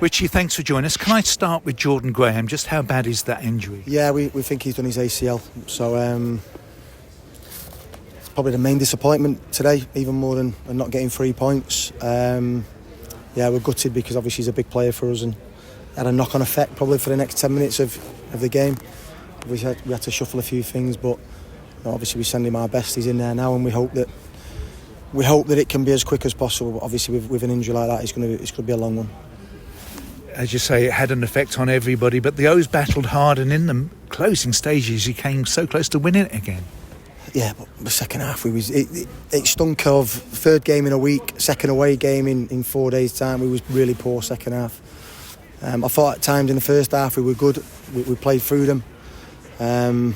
Richie, thanks for joining us. Can I start with Jordan Graham? Just how bad is that injury? Yeah, we think he's done his ACL. So it's probably the main disappointment today, even more than not getting 3 points. Yeah, we're gutted because obviously he's a big player for us and had a knock-on effect probably for the next 10 minutes of the game. We had to shuffle a few things, but obviously we send him our best. He's in there now, and we hope that it can be as quick as possible. But obviously with an injury like that, it's going to be a long one. As you say, it had an effect on everybody, but the O's battled hard, and in the closing stages you came so close to winning it again. Yeah, but the second half it stunk of third game in a week, second away game in 4 days' time. We was really poor second half. I thought at times in the first half we were good. We played through them, and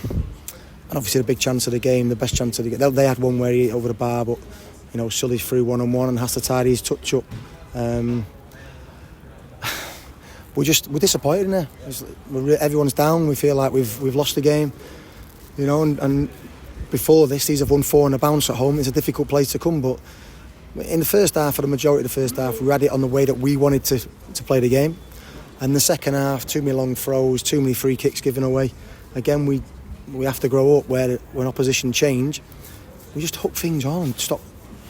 obviously the big chance of the game, the best chance of the game. They had one where he hit over the bar, but Sully's through 1-on-1 and has to tidy his touch up. We're disappointed in there. Everyone's down. We feel like we've lost the game, and before this, these have won 4 on a bounce at home. It's a difficult place to come, but in the first half, for the majority of the first half, we had it on the way that we wanted to play the game. And the second half, too many long throws, too many free kicks given away. Again, we have to grow up where when opposition change, we just hook things on, stop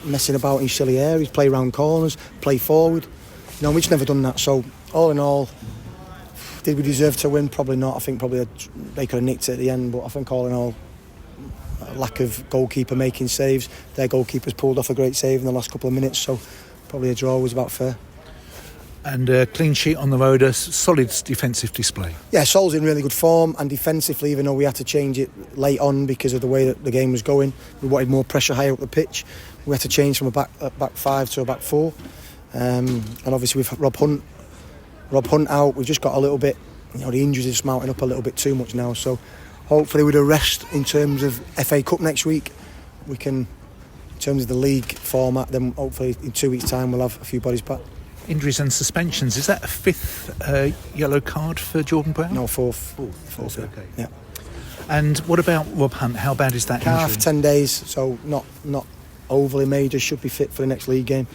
messing about in silly areas, play round corners, play forward. We've just never done that. So all in all, did we deserve to win? Probably not. I think probably they could have nicked it at the end, but I think all in all, a lack of goalkeeper making saves. Their goalkeeper's pulled off a great save in the last couple of minutes, so probably a draw was about fair. And a clean sheet on the road, a solid defensive display. Yeah, Sol's in really good form, and defensively, even though we had to change it late on because of the way that the game was going, we wanted more pressure higher up the pitch. We had to change from a back 5 to a back 4. And obviously with Rob Hunt out, we've just got a little bit, the injuries are just mounting up a little bit too much now. So hopefully with a rest in terms of FA Cup next week, we can, in terms of the league format, then hopefully in 2 weeks' time we'll have a few bodies back. Injuries and suspensions, is that a 5th yellow card for Jordan Brown? No, 4th. Fourth, okay. Yeah. And what about Rob Hunt? How bad is that Calf, injury? 10 days, so not overly major, should be fit for the next league game.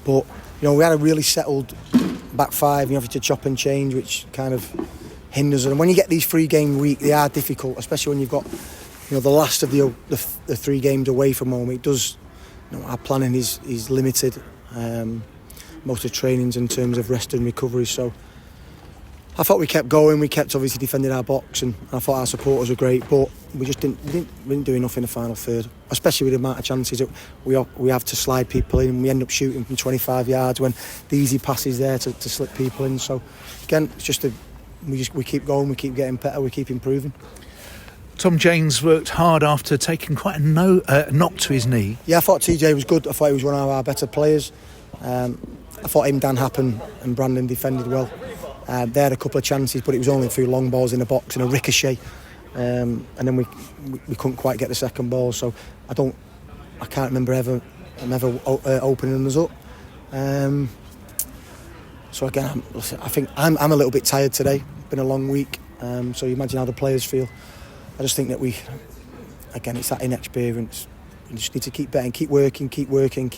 But, we had a really settled back 5, you have to chop and change, which kind of hinders it. And when you get these 3-game week, they are difficult, especially when you've got, the last of the 3 games away from home. It does, our planning is limited. Most of the trainings in terms of rest and recovery. So I thought we kept going. We kept obviously defending our box, and I thought our supporters were great. But we just didn't do enough in the final third, especially with the amount of chances that we have to slide people in. And we end up shooting from 25 yards when the easy pass is there to slip people in. So again, it's just we keep going. We keep getting better. We keep improving. Tom James worked hard after taking quite a knock to his knee. Yeah, I thought TJ was good. I thought he was one of our better players. I thought him, Dan Happen and Brandon defended well. They had a couple of chances, but it was only through long balls in the box and a ricochet. And then we couldn't quite get the second ball. So I can't remember ever opening us up. So again, I think I'm a little bit tired today. Been a long week. So you imagine how the players feel. I just think that it's that inexperience. You just need to keep betting, keep working, keep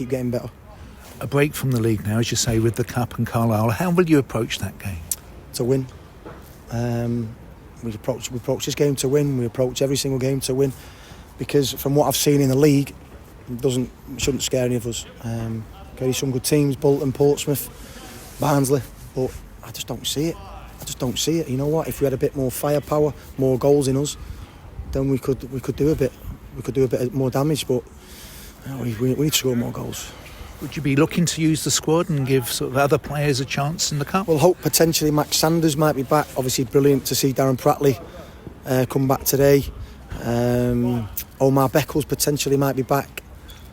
getting better. A break from the league now, as you say, with the Cup and Carlisle. How will you approach that game? To win. We approach this game to win. We approach every single game to win, because from what I've seen in the league, it shouldn't scare any of us. Okay, some good teams, Bolton, Portsmouth, Barnsley, but I just don't see it. You know what? If we had a bit more firepower, more goals in us, then we could do a bit more damage. But we need to score more goals. Would you be looking to use the squad and give sort of other players a chance in the Cup? Well, hope potentially Max Sanders might be back. Obviously, brilliant to see Darren Prattley come back today. Omar Beckles potentially might be back,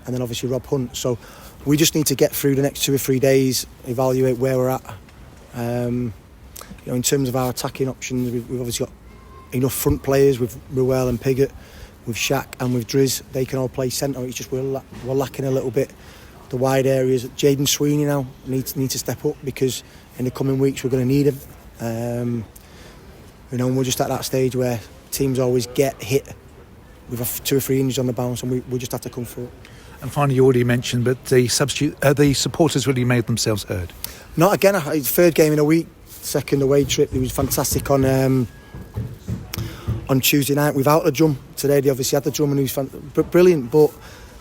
and then obviously Rob Hunt. So we just need to get through the next 2 or 3 days, evaluate where we're at. In terms of our attacking options, we've obviously got enough front players with Ruel and Piggott, with Shaq and with Driz. They can all play centre. It's just we're lacking a little bit. The wide areas. Jaden Sweeney now needs to step up, because in the coming weeks we're going to need him. And we're just at that stage where teams always get hit with 2 or 3 injuries on the bounce, and we just have to come through it. And finally, you already mentioned, but the supporters really made themselves heard. Not again. Third game in a week, second away trip. It was fantastic on Tuesday night without the drum. Today they obviously had the drum and it was brilliant. But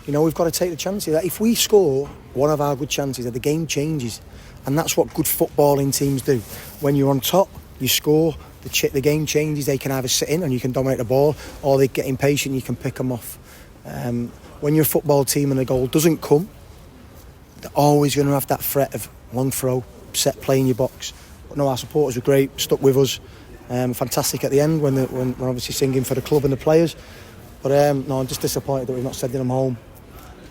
you know, we've got to take the chances. That if we score one of our good chances, that the game changes, and that's what good footballing teams do. When you're on top, you score. The game changes. They can either sit in and you can dominate the ball, or they get impatient. You can pick them off. When you're a football team and the goal doesn't come, they're always going to have that threat of long throw, set play in your box. But no, our supporters were great, stuck with us. Fantastic at the end when we're obviously singing for the club and the players. But no, I'm just disappointed that we've not sent them home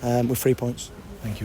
with 3 points. Thank you, Richie.